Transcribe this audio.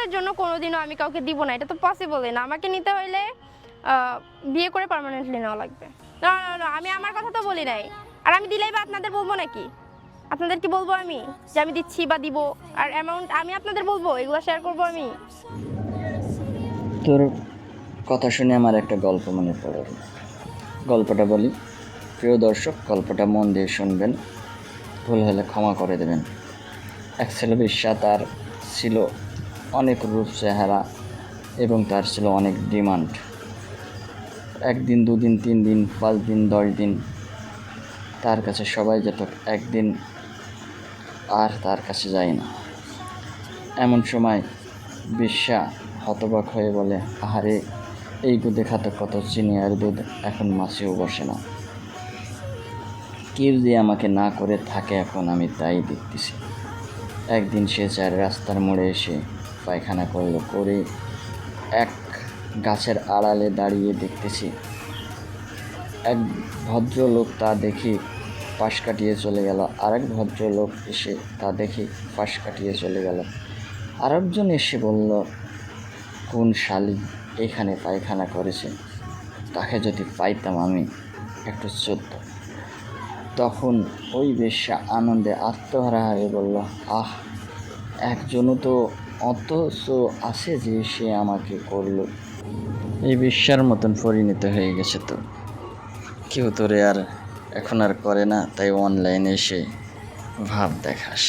দিনের জন্য কোনোদিনও আমি কাউকে দিব না, এটা তো পসিবলই না। আমাকে নিতে হইলে বিয়ে করে পার্মানেন্টলি নেওয়া লাগবে। না না না, আমি আমার কথা তো বলি নাই। আর আমি দিলেই বা আপনাদের বলবো নাকি? আপনাদের কি বলবো আমি যে আমি দিচ্ছি বা দিব? আর অ্যামাউন্ট আমি আপনাদের বলবো, এগুলো শেয়ার করবো আমি? তোর কথা শুনে আমার একটা গল্প মনে পড়ে, গল্পটা বলি। প্রিয় দর্শক, গল্পটা মন দিয়ে শুনবেন, ভুল হলে ক্ষমা করে দেবেন। এক ছেলে বেশ্যা, তার ছিল অনেক রূপ চেহারা এবং তার ছিল অনেক ডিমান্ড। একদিন, দুদিন, 3 দিন, 5 দিন, 10 দিন তার কাছে সবাই যেত, একদিন আর তার কাছে যায় না। এমন সময় বেশ্যা হতবাক হয়ে বলে, আহারে, এই দুধে খাতে কত চিনি, আর দুধ এখন মাছেও বসে না। কেউ যে আমাকে না করে থাকে এখন, আমি তাই দেখতেছি। একদিন সে চার রাস্তার মোড়ে এসে পায়খানা করলো, করে এক গাছের আড়ালে দাঁড়িয়ে দেখতেছি এক ভদ্রলোক তা দেখি পাশ কাটিয়ে চলে গেল। আরেক ভদ্রলোক এসে তা দেখি পাশ কাটিয়ে চলে গেল। আরেকজন এসে বলল, কোন শালি এখানে পায়খানা করেছে, তাকে যদি পাইতাম আমি একটু চোদ্দ। তখন ওই বেশ্যা আনন্দে আত্মহারা হয়ে বলল, আহ, একজনও তো অথচ আছে যে সে আমাকে করলো। এই বেশ্যার মতন পরিণত হয়ে গেছে তো, কেউ তোরে আর এখন আর করে না, তাই অনলাইনে এসে ভাব দেখাস।